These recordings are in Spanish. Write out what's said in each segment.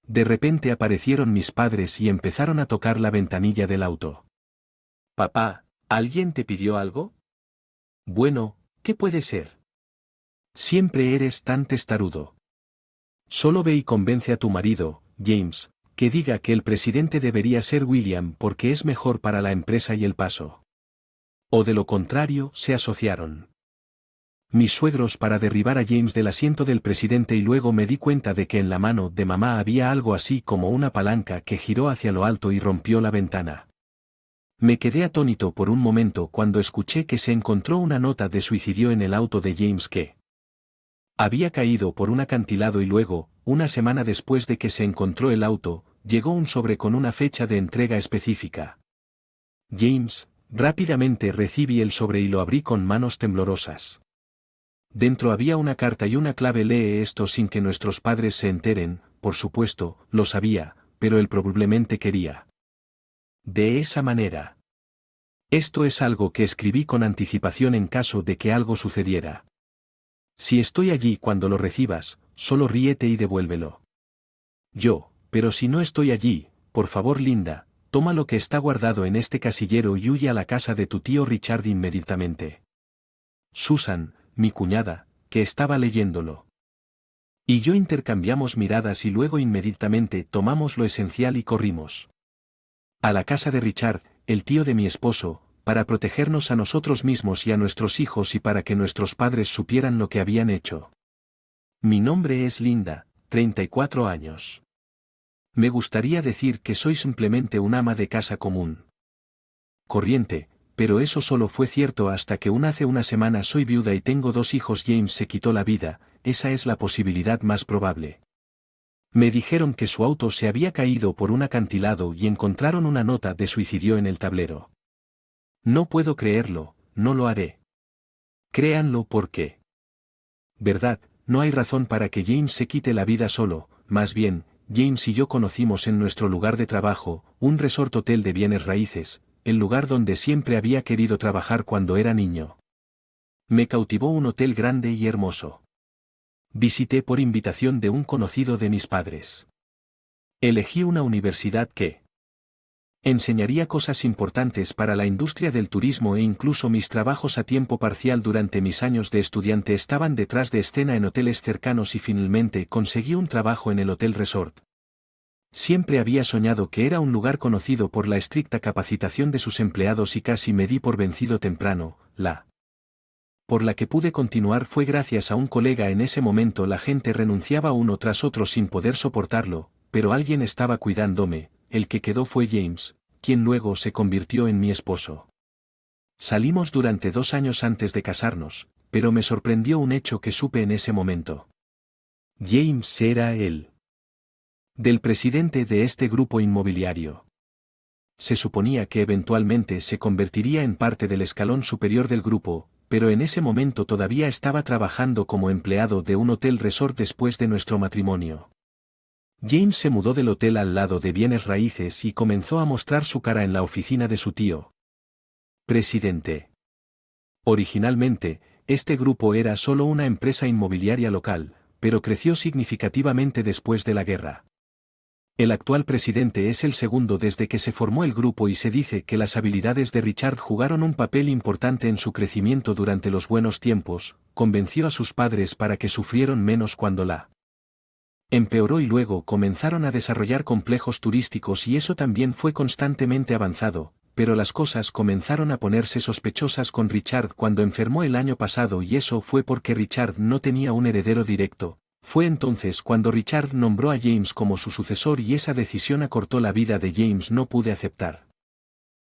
De repente aparecieron mis padres y empezaron a tocar la ventanilla del auto. Papá, ¿alguien te pidió algo? Bueno, ¿qué puede ser? Siempre eres tan testarudo. Solo ve y convence a tu marido, James, que diga que el presidente debería ser William porque es mejor para la empresa y el paso. O de lo contrario, se asociaron mis suegros para derribar a James del asiento del presidente y luego me di cuenta de que en la mano de mamá había algo así como una palanca que giró hacia lo alto y rompió la ventana. Me quedé atónito por un momento cuando escuché que se encontró una nota de suicidio en el auto de James que había caído por un acantilado y luego, una semana después de que se encontró el auto, llegó un sobre con una fecha de entrega específica. James, rápidamente recibí el sobre y lo abrí con manos temblorosas. Dentro había una carta y una clave. Lee esto sin que nuestros padres se enteren, por supuesto, lo sabía, pero él probablemente quería. De esa manera. Esto es algo que escribí con anticipación en caso de que algo sucediera. Si estoy allí cuando lo recibas, solo ríete y devuélvelo. Pero si no estoy allí, por favor Linda, toma lo que está guardado en este casillero y huye a la casa de tu tío Richard inmediatamente. Susan, mi cuñada, que estaba leyéndolo. Y yo intercambiamos miradas y luego inmediatamente tomamos lo esencial y corrimos a la casa de Richard, el tío de mi esposo, para protegernos a nosotros mismos y a nuestros hijos y para que nuestros padres supieran lo que habían hecho. Mi nombre es Linda, 34 años. Me gustaría decir que soy simplemente un ama de casa común. Corriente, pero eso solo fue cierto hasta que hace una semana soy viuda y tengo 2 hijos. James se quitó la vida, esa es la posibilidad más probable. Me dijeron que su auto se había caído por un acantilado y encontraron una nota de suicidio en el tablero. No puedo creerlo, no lo haré. Créanlo porque. ¿Verdad? No hay razón para que James se quite la vida solo, más bien, James y yo conocimos en nuestro lugar de trabajo, un resort hotel de bienes raíces, el lugar donde siempre había querido trabajar cuando era niño. Me cautivó un hotel grande y hermoso. Visité por invitación de un conocido de mis padres. Elegí una universidad que enseñaría cosas importantes para la industria del turismo e incluso mis trabajos a tiempo parcial durante mis años de estudiante estaban detrás de escena en hoteles cercanos y finalmente conseguí un trabajo en el Hotel Resort. Siempre había soñado que era un lugar conocido por la estricta capacitación de sus empleados y casi me di por vencido temprano. Por la que pude continuar fue gracias a un colega. En ese momento la gente renunciaba uno tras otro sin poder soportarlo, pero alguien estaba cuidándome. El que quedó fue James, quien luego se convirtió en mi esposo. Salimos durante 2 años antes de casarnos, pero me sorprendió un hecho que supe en ese momento. James era el del presidente de este grupo inmobiliario. Se suponía que eventualmente se convertiría en parte del escalón superior del grupo, pero en ese momento todavía estaba trabajando como empleado de un hotel resort después de nuestro matrimonio. James se mudó del hotel al lado de bienes raíces y comenzó a mostrar su cara en la oficina de su tío presidente. Originalmente, este grupo era solo una empresa inmobiliaria local, pero creció significativamente después de la guerra. El actual presidente es el segundo desde que se formó el grupo y se dice que las habilidades de Richard jugaron un papel importante en su crecimiento durante los buenos tiempos. Convenció a sus padres para que sufrieron menos cuando la empeoró y luego comenzaron a desarrollar complejos turísticos y eso también fue constantemente avanzado, pero las cosas comenzaron a ponerse sospechosas con Richard cuando enfermó el año pasado y eso fue porque Richard no tenía un heredero directo. Fue entonces cuando Richard nombró a James como su sucesor y esa decisión acortó la vida de James. No pude aceptar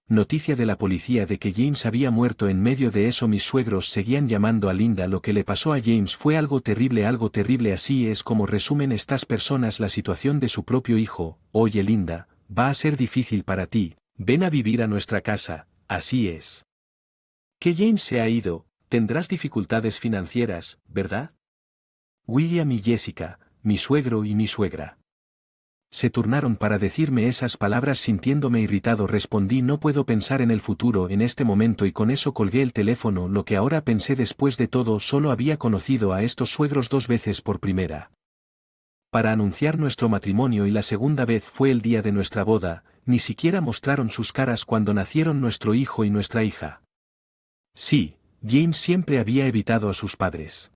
noticia de la policía de que James había muerto. En medio de eso mis suegros seguían llamando a Linda. Lo que le pasó a James fue algo terrible, así es como resumen estas personas la situación de su propio hijo. Oye Linda, va a ser difícil para ti, ven a vivir a nuestra casa, así es. Que James se ha ido, tendrás dificultades financieras, ¿verdad? William y Jessica, mi suegro y mi suegra, se turnaron para decirme esas palabras. Sintiéndome irritado respondí: no puedo pensar en el futuro en este momento, y con eso colgué el teléfono. Lo que ahora pensé: después de todo solo había conocido a estos suegros 2 veces por primera para anunciar nuestro matrimonio y la segunda vez fue el día de nuestra boda, ni siquiera mostraron sus caras cuando nacieron nuestro hijo y nuestra hija. Sí, James siempre había evitado a sus padres.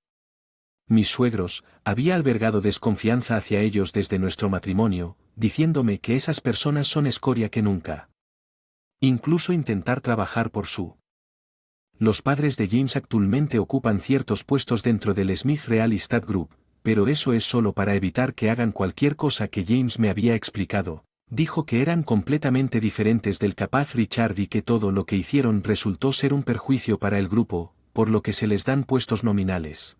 Mis suegros, había albergado desconfianza hacia ellos desde nuestro matrimonio, diciéndome que esas personas son escoria que nunca. Incluso intentar trabajar por su. Los padres de James actualmente ocupan ciertos puestos dentro del Smith Real Estate Group, pero eso es solo para evitar que hagan cualquier cosa que James me había explicado. Dijo que eran completamente diferentes del capaz Richard y que todo lo que hicieron resultó ser un perjuicio para el grupo, por lo que se les dan puestos nominales.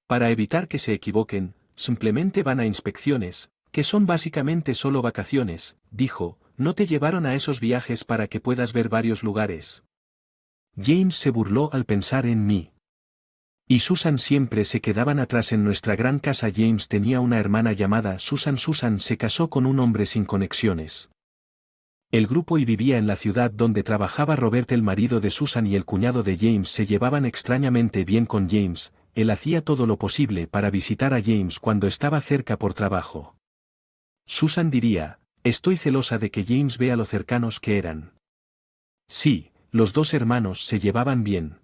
Para evitar que se equivoquen, simplemente van a inspecciones, que son básicamente solo vacaciones, dijo, no te llevaron a esos viajes para que puedas ver varios lugares. James se burló al pensar en mí. Y Susan siempre se quedaban atrás en nuestra gran casa. James tenía una hermana llamada Susan. Susan se casó con un hombre sin conexiones. El grupo y vivía en la ciudad donde trabajaba Robert. El marido de Susan y el cuñado de James se llevaban extrañamente bien con James. Él hacía todo lo posible para visitar a James cuando estaba cerca por trabajo. Susan diría, estoy celosa de que James vea lo cercanos que eran. Sí, los dos hermanos se llevaban bien.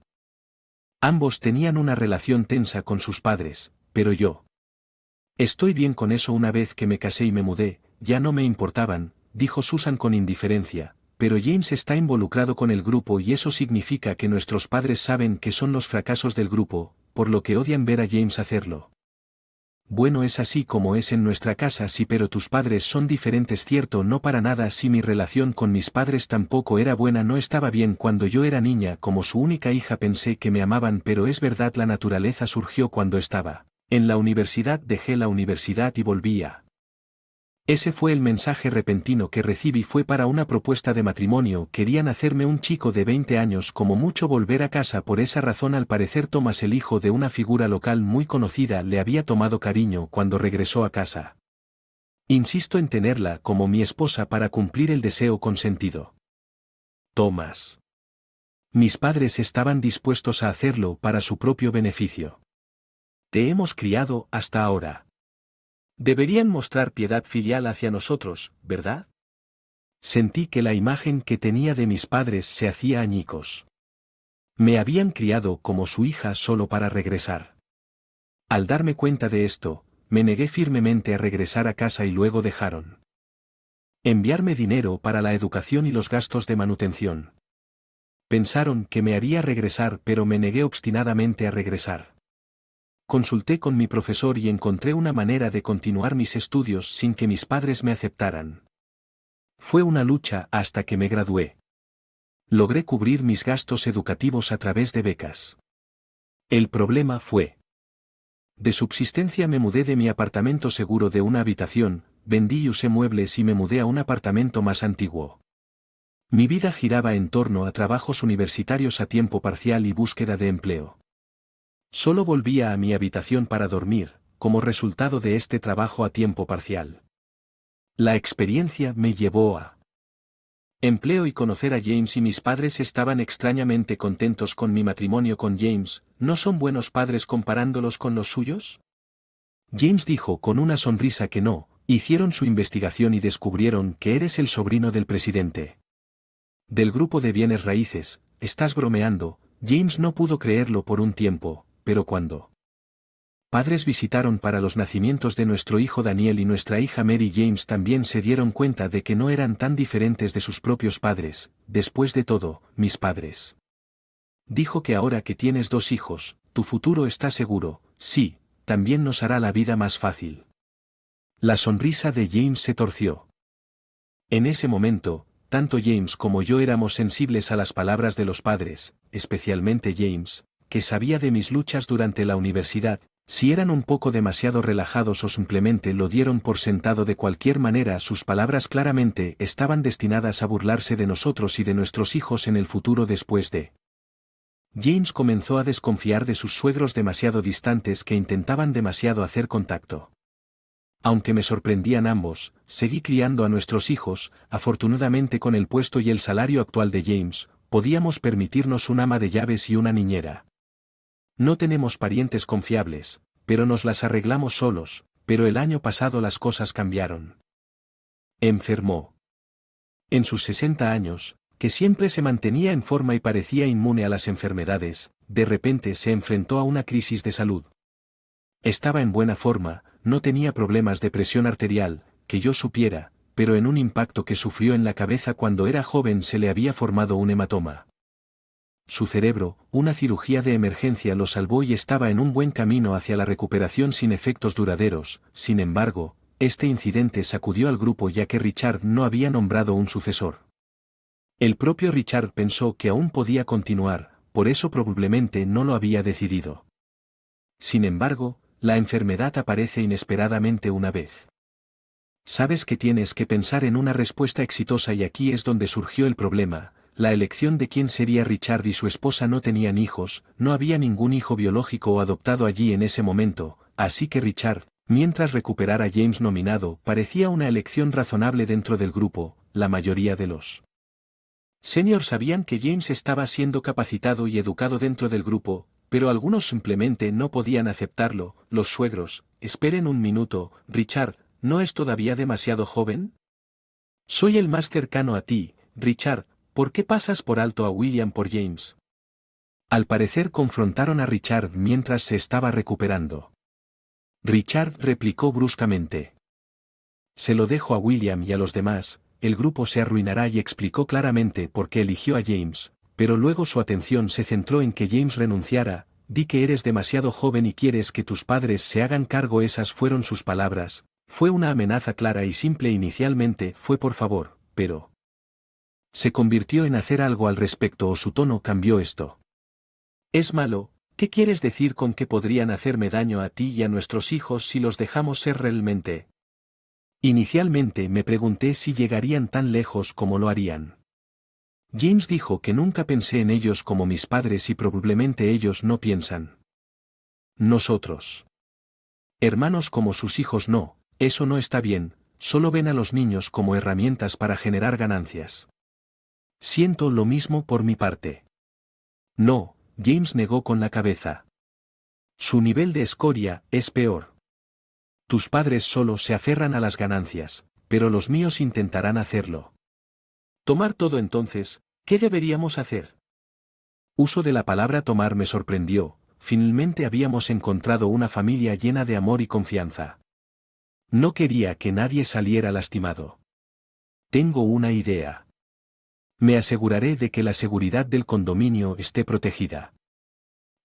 Ambos tenían una relación tensa con sus padres, pero yo. Estoy bien con eso. Una vez que me casé y me mudé, ya no me importaban, dijo Susan con indiferencia, pero James está involucrado con el grupo y eso significa que nuestros padres saben que son los fracasos del grupo, por lo que odian ver a James hacerlo. Bueno, es así como es en nuestra casa. Sí, pero tus padres son diferentes. Cierto, no para nada. Si mi relación con mis padres tampoco era buena, no estaba bien cuando yo era niña. Como su única hija pensé que me amaban, pero es verdad, la naturaleza surgió cuando estaba en la universidad. Dejé la universidad y volvía. Ese fue el mensaje repentino que recibí. Fue para una propuesta de matrimonio. Querían hacerme un chico de 20 años, como mucho volver a casa. Por esa razón, al parecer Thomas, el hijo de una figura local muy conocida, le había tomado cariño cuando regresó a casa. Insisto en tenerla como mi esposa para cumplir el deseo consentido. Thomas. Mis padres estaban dispuestos a hacerlo para su propio beneficio. Te hemos criado hasta ahora. Deberían mostrar piedad filial hacia nosotros, ¿verdad? Sentí que la imagen que tenía de mis padres se hacía añicos. Me habían criado como su hija solo para regresar. Al darme cuenta de esto, me negué firmemente a regresar a casa y luego dejaron enviarme dinero para la educación y los gastos de manutención. Pensaron que me haría regresar, pero me negué obstinadamente a regresar. Consulté con mi profesor y encontré una manera de continuar mis estudios sin que mis padres me aceptaran. Fue una lucha hasta que me gradué. Logré cubrir mis gastos educativos a través de becas. El problema fue de subsistencia. Me mudé de mi apartamento seguro de una habitación, vendí y usé muebles y me mudé a un apartamento más antiguo. Mi vida giraba en torno a trabajos universitarios a tiempo parcial y búsqueda de empleo. Solo volvía a mi habitación para dormir, como resultado de este trabajo a tiempo parcial. La experiencia me llevó a empleo y conocer a James, y mis padres estaban extrañamente contentos con mi matrimonio con James. ¿No son buenos padres comparándolos con los suyos? James dijo con una sonrisa que no. Hicieron su investigación y descubrieron que eres el sobrino del presidente del grupo de bienes raíces. ¿Estás bromeando? James no pudo creerlo por un tiempo. Pero cuando padres visitaron para los nacimientos de nuestro hijo Daniel y nuestra hija Mary, James también se dieron cuenta de que no eran tan diferentes de sus propios padres. Después de todo, mis padres. Dijo que ahora que tienes 2 hijos, tu futuro está seguro. Sí, también nos hará la vida más fácil. La sonrisa de James se torció. En ese momento, tanto James como yo éramos sensibles a las palabras de los padres, especialmente James, que sabía de mis luchas durante la universidad. Si eran un poco demasiado relajados o simplemente lo dieron por sentado, de cualquier manera sus palabras claramente estaban destinadas a burlarse de nosotros y de nuestros hijos en el futuro. Después de James comenzó a desconfiar de sus suegros demasiado distantes que intentaban demasiado hacer contacto. Aunque me sorprendían ambos, seguí criando a nuestros hijos. Afortunadamente, con el puesto y el salario actual de James, podíamos permitirnos un ama de llaves y una niñera. No tenemos parientes confiables, pero nos las arreglamos solos, pero el año pasado las cosas cambiaron. Enfermó. En sus 60 años, que siempre se mantenía en forma y parecía inmune a las enfermedades, de repente se enfrentó a una crisis de salud. Estaba en buena forma, no tenía problemas de presión arterial, que yo supiera, pero en un impacto que sufrió en la cabeza cuando era joven se le había formado un hematoma. Su cerebro, una cirugía de emergencia lo salvó y estaba en un buen camino hacia la recuperación sin efectos duraderos. Sin embargo, este incidente sacudió al grupo ya que Richard no había nombrado un sucesor. El propio Richard pensó que aún podía continuar, por eso probablemente no lo había decidido. Sin embargo, la enfermedad aparece inesperadamente una vez. Sabes que tienes que pensar en una respuesta exitosa y aquí es donde surgió el problema. La elección de quién sería Richard y su esposa no tenían hijos, no había ningún hijo biológico o adoptado allí en ese momento, así que Richard, mientras recuperar a James nominado, parecía una elección razonable dentro del grupo. La mayoría de los seniors sabían que James estaba siendo capacitado y educado dentro del grupo, pero algunos simplemente no podían aceptarlo. Los suegros, esperen un minuto, Richard, ¿no es todavía demasiado joven? Soy el más cercano a ti, Richard. ¿Por qué pasas por alto a William por James? Al parecer confrontaron a Richard mientras se estaba recuperando. Richard replicó bruscamente. Se lo dejo a William y a los demás, el grupo se arruinará y explicó claramente por qué eligió a James, pero luego su atención se centró en que James renunciara. Di que eres demasiado joven y quieres que tus padres se hagan cargo. Esas fueron sus palabras. Fue una amenaza clara y simple inicialmente, fue por favor, pero se convirtió en hacer algo al respecto o su tono cambió esto. Es malo, ¿qué quieres decir con que podrían hacerme daño a ti y a nuestros hijos si los dejamos ser realmente? Inicialmente me pregunté si llegarían tan lejos como lo harían. James dijo que nunca pensé en ellos como mis padres y probablemente ellos no piensan. Nosotros. Hermanos como sus hijos no, eso no está bien, solo ven a los niños como herramientas para generar ganancias. Siento lo mismo por mi parte. No, James negó con la cabeza. Su nivel de escoria es peor. Tus padres solo se aferran a las ganancias, pero los míos intentarán hacerlo. Tomar todo entonces, ¿qué deberíamos hacer? Uso de la palabra tomar me sorprendió, finalmente habíamos encontrado una familia llena de amor y confianza. No quería que nadie saliera lastimado. Tengo una idea. Me aseguraré de que la seguridad del condominio esté protegida.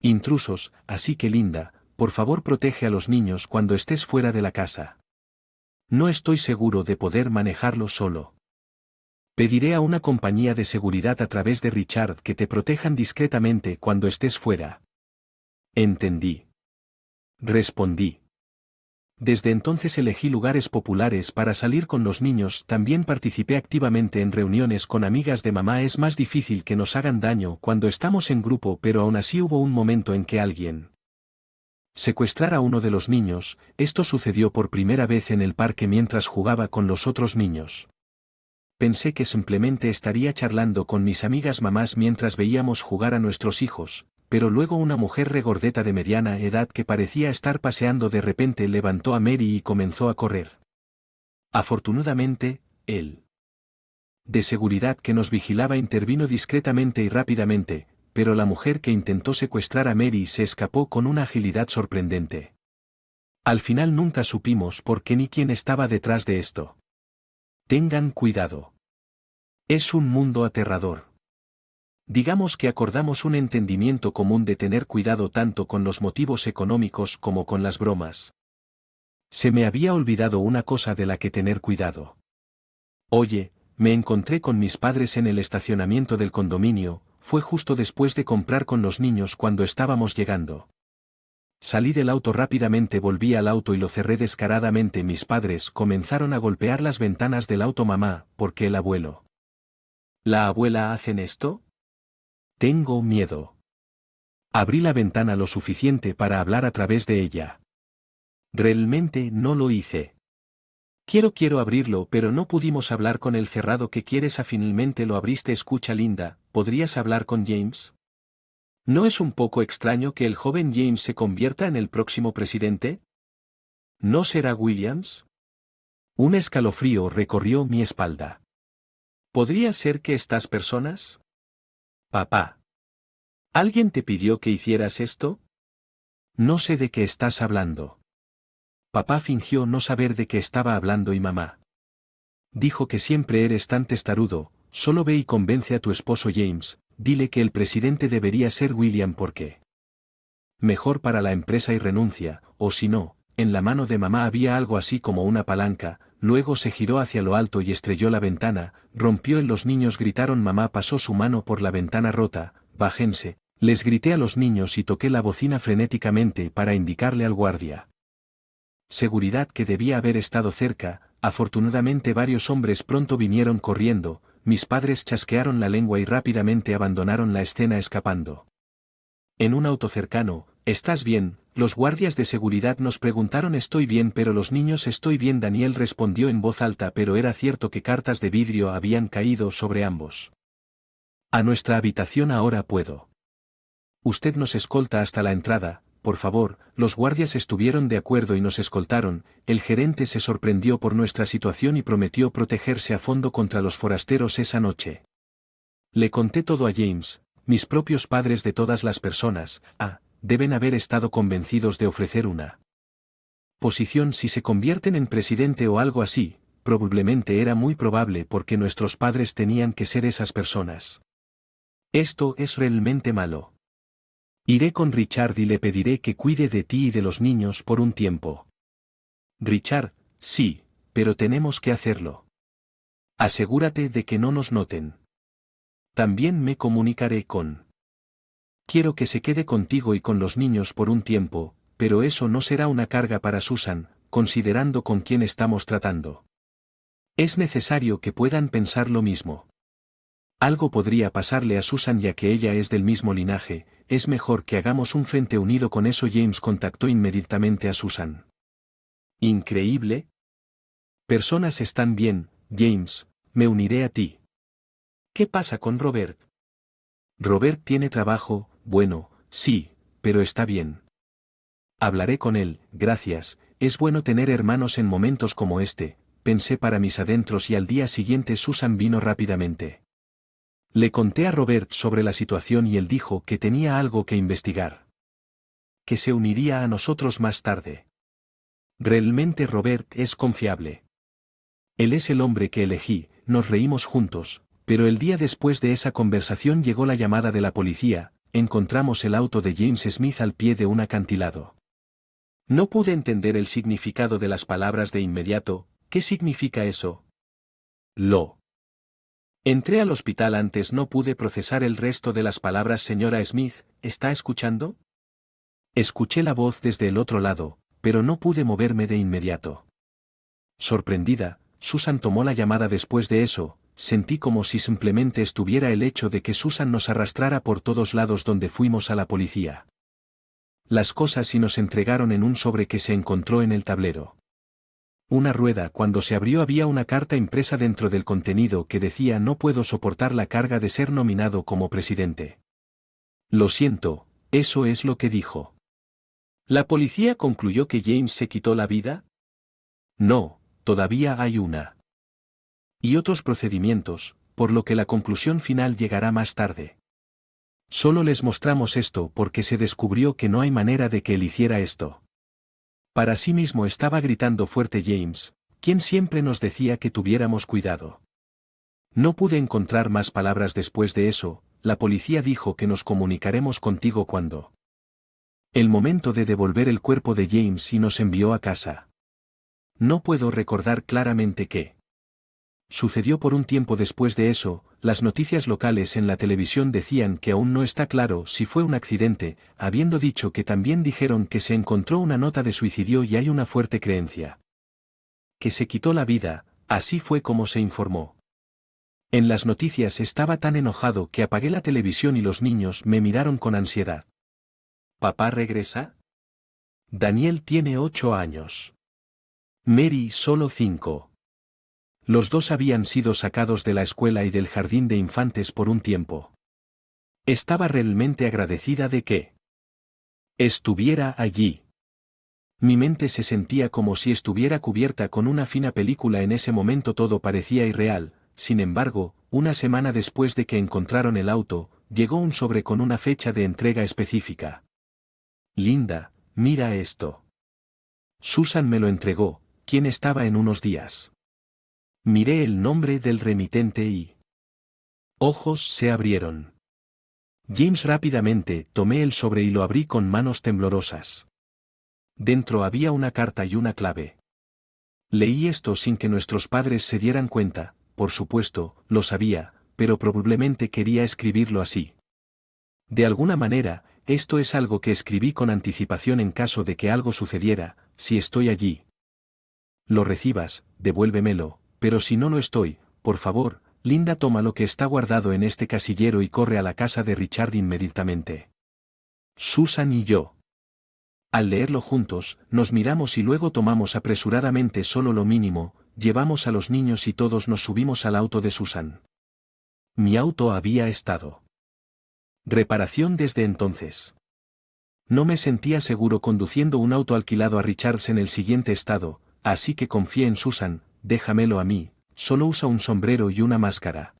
Intrusos, así que Linda, por favor protege a los niños cuando estés fuera de la casa. No estoy seguro de poder manejarlo solo. Pediré a una compañía de seguridad a través de Richard que te protejan discretamente cuando estés fuera. Entendí. Respondí. Desde entonces elegí lugares populares para salir con los niños. También participé activamente en reuniones con amigas de mamá. Es más difícil que nos hagan daño cuando estamos en grupo, pero aún así hubo un momento en que alguien secuestrara a uno de los niños. Esto sucedió por primera vez en el parque mientras jugaba con los otros niños. Pensé que simplemente estaría charlando con mis amigas mamás mientras veíamos jugar a nuestros hijos, pero luego una mujer regordeta de mediana edad que parecía estar paseando de repente levantó a Mary y comenzó a correr. Afortunadamente, él de seguridad que nos vigilaba intervino discretamente y rápidamente, pero la mujer que intentó secuestrar a Mary se escapó con una agilidad sorprendente. Al final nunca supimos por qué ni quién estaba detrás de esto. Tengan cuidado. Es un mundo aterrador. Digamos que acordamos un entendimiento común de tener cuidado tanto con los motivos económicos como con las bromas. Se me había olvidado una cosa de la que tener cuidado. Oye, me encontré con mis padres en el estacionamiento del condominio, fue justo después de comprar con los niños cuando estábamos llegando. Salí del auto rápidamente, volví al auto y lo cerré descaradamente. Mis padres comenzaron a golpear las ventanas del auto. Mamá, ¿por qué el abuelo? ¿La abuela hacen esto? Tengo miedo. Abrí la ventana lo suficiente para hablar a través de ella. Realmente no lo hice. Quiero abrirlo, pero no pudimos hablar con el cerrado. ¿Qué quieres? Finalmente lo abriste. Escucha, Linda, ¿podrías hablar con James? ¿No es un poco extraño que el joven James se convierta en el próximo presidente? ¿No será Williams? Un escalofrío recorrió mi espalda. ¿Podría ser que estas personas? Papá. ¿Alguien te pidió que hicieras esto? No sé de qué estás hablando. Papá fingió no saber de qué estaba hablando y mamá dijo que siempre eres tan testarudo, solo ve y convence a tu esposo James, dile que el presidente debería ser William porque mejor para la empresa y renuncia, o si no, en la mano de mamá había algo así como una palanca, luego se giró hacia lo alto y estrelló la ventana, rompió en los niños gritaron mamá pasó su mano por la ventana rota, bájense, les grité a los niños y toqué la bocina frenéticamente para indicarle al guardia. Seguridad que debía haber estado cerca, afortunadamente varios hombres pronto vinieron corriendo, mis padres chasquearon la lengua y rápidamente abandonaron la escena escapando. En un auto cercano, ¿estás bien? Los guardias de seguridad nos preguntaron estoy bien pero los niños estoy bien Daniel respondió en voz alta pero era cierto que cartas de vidrio habían caído sobre ambos. A nuestra habitación ahora puedo. Usted nos escolta hasta la entrada. Por favor, los guardias estuvieron de acuerdo y nos escoltaron, el gerente se sorprendió por nuestra situación y prometió protegerse a fondo contra los forasteros esa noche. Le conté todo a James, mis propios padres de todas las personas, deben haber estado convencidos de ofrecer una posición si se convierten en presidente o algo así, probablemente era muy probable porque nuestros padres tenían que ser esas personas. Esto es realmente malo. Iré con Richard y le pediré que cuide de ti y de los niños por un tiempo. Richard, sí, pero tenemos que hacerlo. Asegúrate de que no nos noten. También me comunicaré con. Quiero que se quede contigo y con los niños por un tiempo, pero eso no será una carga para Susan, considerando con quién estamos tratando. Es necesario que puedan pensar lo mismo. Algo podría pasarle a Susan ya que ella es del mismo linaje, es mejor que hagamos un frente unido con eso James contactó inmediatamente a Susan. ¿Increíble? Personas están bien, James, me uniré a ti. ¿Qué pasa con Robert? Robert tiene trabajo, bueno, sí, pero está bien. Hablaré con él, gracias, es bueno tener hermanos en momentos como este, pensé para mis adentros y al día siguiente Susan vino rápidamente. Le conté a Robert sobre la situación y él dijo que tenía algo que investigar. Que se uniría a nosotros más tarde. Realmente Robert es confiable. Él es el hombre que elegí, nos reímos juntos, pero el día después de esa conversación llegó la llamada de la policía, encontramos el auto de James Smith al pie de un acantilado. No pude entender el significado de las palabras de inmediato, ¿qué significa eso? Entré al hospital antes no pude procesar el resto de las palabras señora Smith, ¿está escuchando? Escuché la voz desde el otro lado, pero no pude moverme de inmediato. Sorprendida, Susan tomó la llamada después de eso, sentí como si simplemente estuviera el hecho de que Susan nos arrastrara por todos lados donde fuimos a la policía. Las cosas y nos entregaron en un sobre que se encontró en el tablero. Una rueda cuando se abrió había una carta impresa dentro del contenido que decía no puedo soportar la carga de ser nominado como presidente. Lo siento, eso es lo que dijo. ¿La policía concluyó que James se quitó la vida? No, todavía hay una. Y otros procedimientos, por lo que la conclusión final llegará más tarde. Solo les mostramos esto porque se descubrió que no hay manera de que él hiciera esto. Para sí mismo estaba gritando fuerte James, quien siempre nos decía que tuviéramos cuidado. No pude encontrar más palabras después de eso, la policía dijo que nos comunicaremos contigo cuando. El momento de devolver el cuerpo de James y nos envió a casa. No puedo recordar claramente qué sucedió por un tiempo después de eso, las noticias locales en la televisión decían que aún no está claro si fue un accidente, habiendo dicho que también dijeron que se encontró una nota de suicidio y hay una fuerte creencia. Que se quitó la vida, así fue como se informó. En las noticias estaba tan enojado que apagué la televisión y los niños me miraron con ansiedad. ¿Papá regresa? Daniel tiene 8 años. Mary solo 5. Los dos habían sido sacados de la escuela y del jardín de infantes por un tiempo. Estaba realmente agradecida de que estuviera allí. Mi mente se sentía como si estuviera cubierta con una fina película. En ese momento todo parecía irreal. Sin embargo, una semana después de que encontraron el auto, llegó un sobre con una fecha de entrega específica. Linda, mira esto. Susan me lo entregó, quien estaba en unos días. Miré el nombre del remitente y... ojos se abrieron. James rápidamente tomé el sobre y lo abrí con manos temblorosas. Dentro había una carta y una clave. Leí esto sin que nuestros padres se dieran cuenta, por supuesto, lo sabía, pero probablemente quería escribirlo así. De alguna manera, esto es algo que escribí con anticipación en caso de que algo sucediera, si estoy allí. Lo recibas, devuélvemelo, pero si no lo estoy, por favor, Linda, toma lo que está guardado en este casillero y corre a la casa de Richard inmediatamente. Susan y yo. Al leerlo juntos, nos miramos y luego tomamos apresuradamente solo lo mínimo, llevamos a los niños y todos nos subimos al auto de Susan. Mi auto había estado. Reparación desde entonces. No me sentía seguro conduciendo un auto alquilado a Richards en el siguiente estado, así que confié en Susan, déjamelo a mí, solo usa un sombrero y una máscara.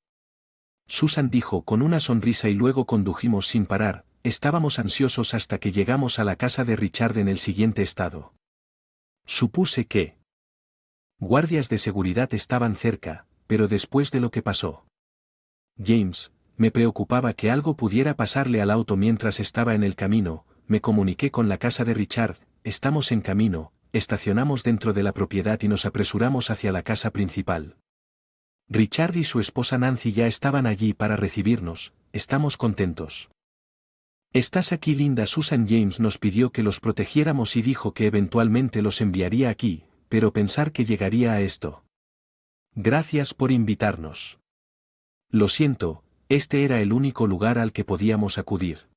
Susan dijo con una sonrisa y luego condujimos sin parar. Estábamos ansiosos hasta que llegamos a la casa de Richard en el siguiente estado. Supuse que guardias de seguridad estaban cerca, pero después de lo que pasó, James, me preocupaba que algo pudiera pasarle al auto mientras estaba en el camino. Me comuniqué con la casa de Richard, estamos en camino, estacionamos dentro de la propiedad y nos apresuramos hacia la casa principal. Richard y su esposa Nancy ya estaban allí para recibirnos, estamos contentos. ¿Estás aquí, Linda? Susan. James nos pidió que los protegiéramos y dijo que eventualmente los enviaría aquí, pero pensar que llegaría a esto. Gracias por invitarnos. Lo siento, este era el único lugar al que podíamos acudir.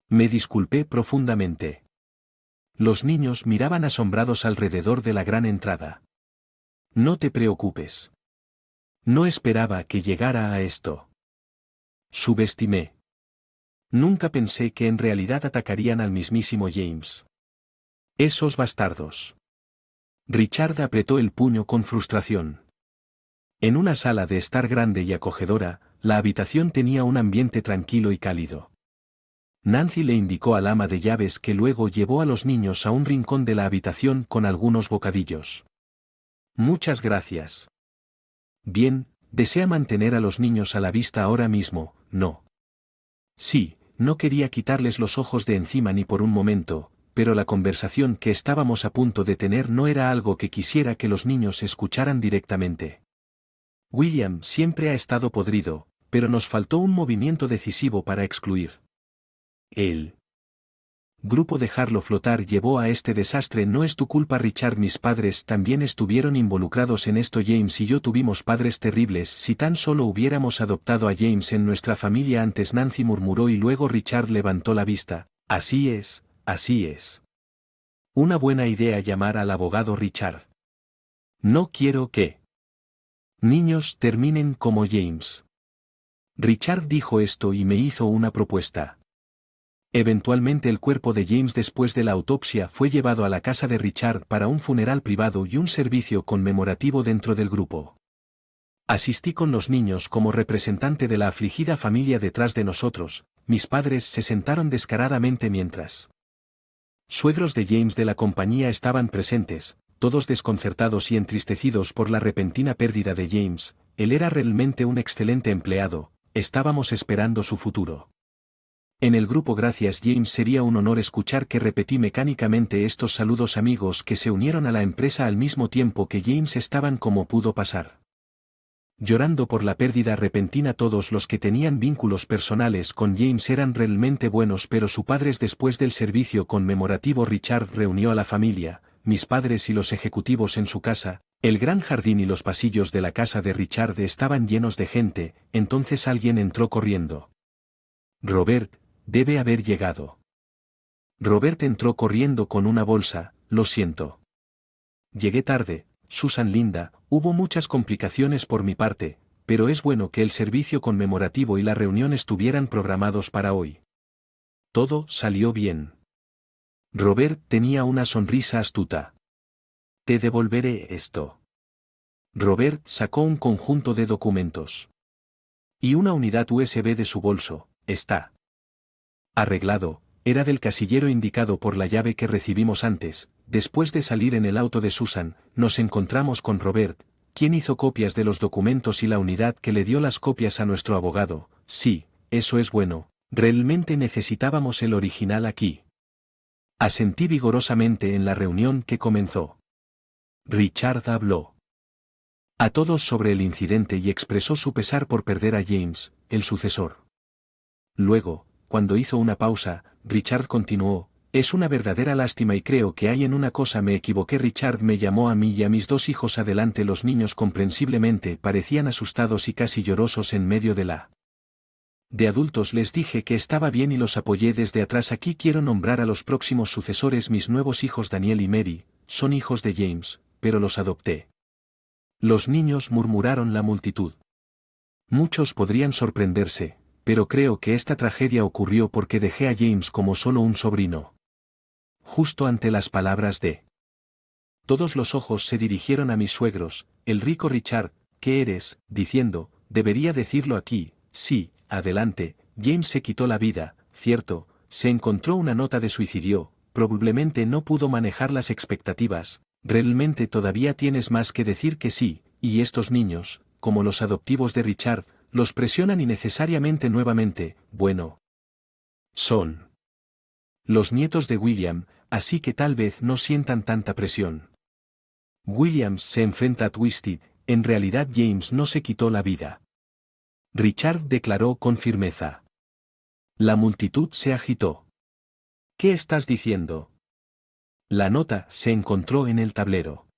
Me disculpé profundamente. Los niños miraban asombrados alrededor de la gran entrada. No te preocupes. No esperaba que llegara a esto. Subestimé. Nunca pensé que en realidad atacarían al mismísimo James. Esos bastardos. Richard apretó el puño con frustración. En una sala de estar grande y acogedora, la habitación tenía un ambiente tranquilo y cálido. Nancy le indicó al ama de llaves que luego llevó a los niños a un rincón de la habitación con algunos bocadillos. Muchas gracias. Bien, ¿desea mantener a los niños a la vista ahora mismo? No. Sí, no quería quitarles los ojos de encima ni por un momento, pero la conversación que estábamos a punto de tener no era algo que quisiera que los niños escucharan directamente. William siempre ha estado podrido, pero nos faltó un movimiento decisivo para excluir. El grupo dejarlo flotar llevó a este desastre. No es tu culpa, Richard. Mis padres también estuvieron involucrados en esto. James y yo tuvimos padres terribles. Si tan solo hubiéramos adoptado a James en nuestra familia antes. Nancy murmuró y luego Richard levantó la vista. Así es, así es. Una buena idea llamar al abogado Richard. No quiero que niños terminen como James. Richard dijo esto y me hizo una propuesta. Eventualmente el cuerpo de James después de la autopsia fue llevado a la casa de Richard para un funeral privado y un servicio conmemorativo dentro del grupo. Asistí con los niños como representante de la afligida familia detrás de nosotros. Mis padres se sentaron descaradamente mientras suegros de James de la compañía estaban presentes, todos desconcertados y entristecidos por la repentina pérdida de James. Él era realmente un excelente empleado, estábamos esperando su futuro. En el grupo gracias James sería un honor escuchar que repetí mecánicamente estos saludos. Amigos que se unieron a la empresa al mismo tiempo que James estaban como pudo pasar. Llorando por la pérdida repentina. Todos los que tenían vínculos personales con James eran realmente buenos, pero sus padres después del servicio conmemorativo. Richard reunió a la familia, mis padres y los ejecutivos en su casa. El gran jardín y los pasillos de la casa de Richard estaban llenos de gente. Entonces alguien entró corriendo. Robert, debe haber llegado. Robert entró corriendo con una bolsa. Lo siento. Llegué tarde, Susan. Linda, hubo muchas complicaciones por mi parte, pero es bueno que el servicio conmemorativo y la reunión estuvieran programados para hoy. Todo salió bien. Robert tenía una sonrisa astuta. Te devolveré esto. Robert sacó un conjunto de documentos. Y una unidad USB de su bolso. Está arreglado, era del casillero indicado por la llave que recibimos antes. Después de salir en el auto de Susan, nos encontramos con Robert, quien hizo copias de los documentos y la unidad que le dio las copias a nuestro abogado. Sí, eso es bueno, realmente necesitábamos el original aquí. Asentí vigorosamente en la reunión que comenzó. Richard habló a todos sobre el incidente y expresó su pesar por perder a James, el sucesor. Luego, cuando hizo una pausa, Richard continuó: es una verdadera lástima y creo que hay en una cosa me equivoqué. Richard me llamó a mí y a mis 2 hijos adelante. Los niños comprensiblemente parecían asustados y casi llorosos en medio de la de adultos. Les dije que estaba bien y los apoyé desde atrás. Aquí quiero nombrar a los próximos sucesores. Mis nuevos hijos Daniel y Mary, son hijos de James, pero los adopté. Los niños, murmuraron la multitud. Muchos podrían sorprenderse, pero creo que esta tragedia ocurrió porque dejé a James como solo un sobrino. Justo ante las palabras de todos los ojos se dirigieron a mis suegros, el rico Richard, ¿qué eres? Diciendo, debería decirlo aquí, sí, adelante. James se quitó la vida, cierto, se encontró una nota de suicidio, probablemente no pudo manejar las expectativas. Realmente todavía tienes más que decir que sí, y estos niños, como los adoptivos de Richard, los presionan innecesariamente nuevamente. Bueno, son los nietos de William, así que tal vez no sientan tanta presión. Williams se enfrenta a Twisted, en realidad James no se quitó la vida. Richard declaró con firmeza. La multitud se agitó. ¿Qué estás diciendo? La nota se encontró en el tablero.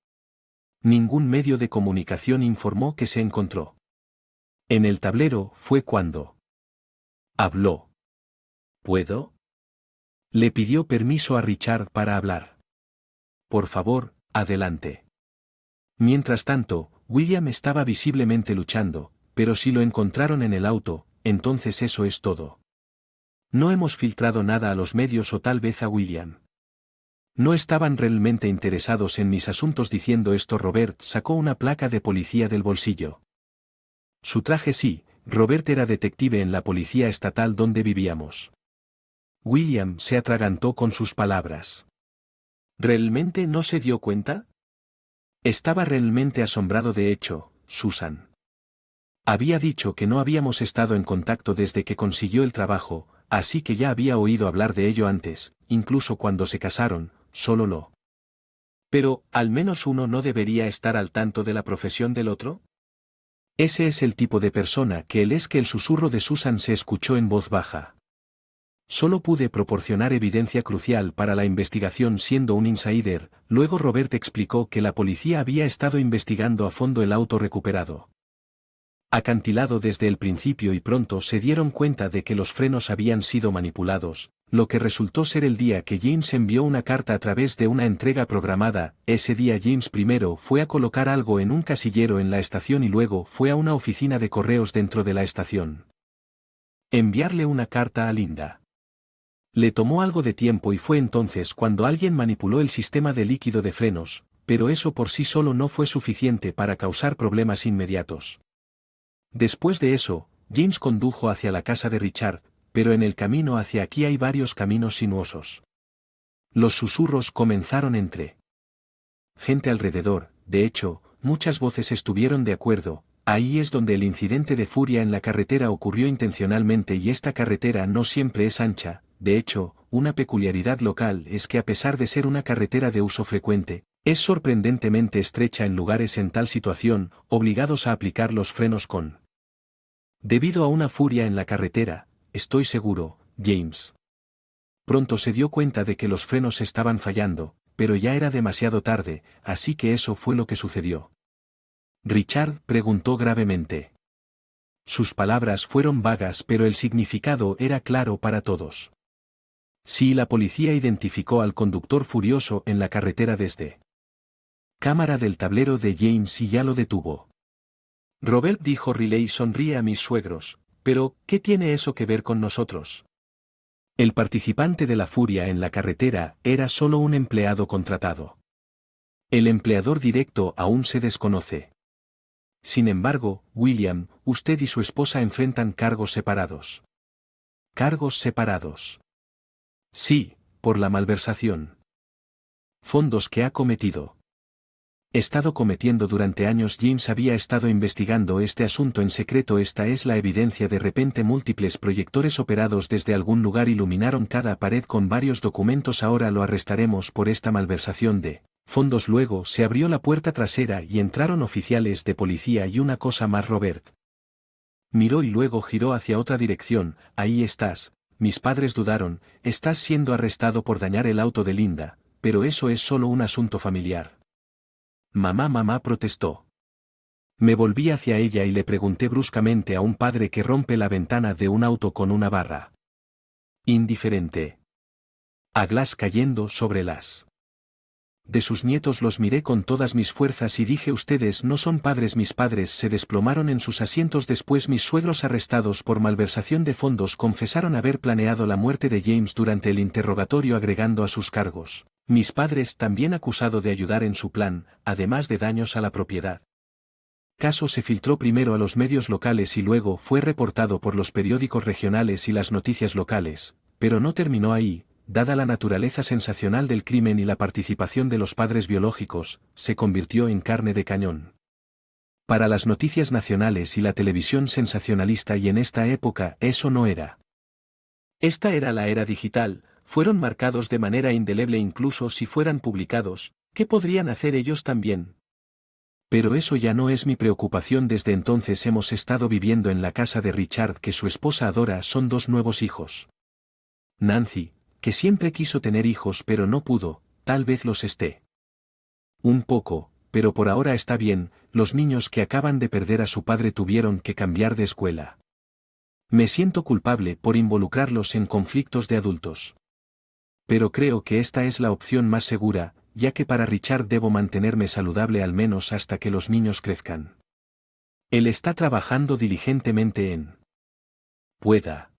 Ningún medio de comunicación informó que se encontró. En el tablero fue cuando habló. ¿Puedo? Le pidió permiso a Richard para hablar. Por favor, adelante. Mientras tanto, William estaba visiblemente luchando, pero si lo encontraron en el auto, entonces eso es todo. No hemos filtrado nada a los medios o tal vez a William. No estaban realmente interesados en mis asuntos. Diciendo esto, Robert sacó una placa de policía del bolsillo. Su traje sí, Robert era detective en la policía estatal donde vivíamos. William se atragantó con sus palabras. ¿Realmente no se dio cuenta? Estaba realmente asombrado. De hecho, Susan había dicho que no habíamos estado en contacto desde que consiguió el trabajo, así que ya había oído hablar de ello antes, incluso cuando se casaron, solo lo. Pero, ¿al menos uno no debería estar al tanto de la profesión del otro? Ese es el tipo de persona que él es. Que el susurro de Susan se escuchó en voz baja. Solo pude proporcionar evidencia crucial para la investigación siendo un insider. Luego Robert explicó que la policía había estado investigando a fondo el auto recuperado. Acantilado desde el principio y pronto se dieron cuenta de que los frenos habían sido manipulados, lo que resultó ser el día que James envió una carta a través de una entrega programada. Ese día James primero fue a colocar algo en un casillero en la estación y luego fue a una oficina de correos dentro de la estación. Enviarle una carta a Linda. Le tomó algo de tiempo y fue entonces cuando alguien manipuló el sistema de líquido de frenos, pero eso por sí solo no fue suficiente para causar problemas inmediatos. Después de eso, James condujo hacia la casa de Richard, pero en el camino hacia aquí hay varios caminos sinuosos. Los susurros comenzaron entre gente alrededor. De hecho, muchas voces estuvieron de acuerdo. Ahí es donde el incidente de furia en la carretera ocurrió intencionalmente y esta carretera no siempre es ancha. De hecho, una peculiaridad local es que a pesar de ser una carretera de uso frecuente, es sorprendentemente estrecha en lugares en tal situación, obligados a aplicar los frenos con. Debido a una furia en la carretera, estoy seguro, James. Pronto se dio cuenta de que los frenos estaban fallando, pero ya era demasiado tarde, así que eso fue lo que sucedió. Richard preguntó gravemente. Sus palabras fueron vagas pero el significado era claro para todos. Sí, la policía identificó al conductor furioso en la carretera desde cámara del tablero de James y ya lo detuvo. Robert dijo Riley sonríe a mis suegros, pero, ¿qué tiene eso que ver con nosotros? El participante de la furia en la carretera era solo un empleado contratado. El empleador directo aún se desconoce. Sin embargo, William, usted y su esposa enfrentan cargos separados. ¿Cargos separados? Sí, por la malversación. Fondos que ha cometido. Estado cometiendo durante años. James había estado investigando este asunto en secreto. Esta es la evidencia. De repente múltiples proyectores operados desde algún lugar iluminaron cada pared con varios documentos. Ahora lo arrestaremos por esta malversación de fondos. Luego se abrió la puerta trasera y entraron oficiales de policía y una cosa más. Robert miró y luego giró hacia otra dirección. Ahí estás. Mis padres dudaron. Estás siendo arrestado por dañar el auto de Linda, pero eso es solo un asunto familiar. Mamá protestó. Me volví hacia ella y le pregunté bruscamente a un padre que rompe la ventana de un auto con una barra. Indiferente. A Glass cayendo sobre las de sus nietos. Los miré con todas mis fuerzas y dije: ustedes no son padres. Mis padres se desplomaron en sus asientos. Después mis suegros, arrestados por malversación de fondos, confesaron haber planeado la muerte de James durante el interrogatorio, agregando a sus cargos: mis padres también acusado de ayudar en su plan, además de daños a la propiedad. Caso se filtró primero a los medios locales y luego fue reportado por los periódicos regionales y las noticias locales, pero no terminó ahí. Dada la naturaleza sensacional del crimen y la participación de los padres biológicos, se convirtió en carne de cañón para las noticias nacionales y la televisión sensacionalista, y en esta época eso no era. Esta era la era digital. Fueron marcados de manera indeleble incluso si fueran publicados. ¿Qué podrían hacer ellos también? Pero eso ya no es mi preocupación. Desde entonces hemos estado viviendo en la casa de Richard, que su esposa adora. Son 2 nuevos hijos. Nancy, que siempre quiso tener hijos pero no pudo, tal vez los esté un poco, pero por ahora está bien. Los niños que acaban de perder a su padre tuvieron que cambiar de escuela. Me siento culpable por involucrarlos en conflictos de adultos. Pero creo que esta es la opción más segura, ya que para Richard debo mantenerme saludable al menos hasta que los niños crezcan. Él está trabajando diligentemente en pueda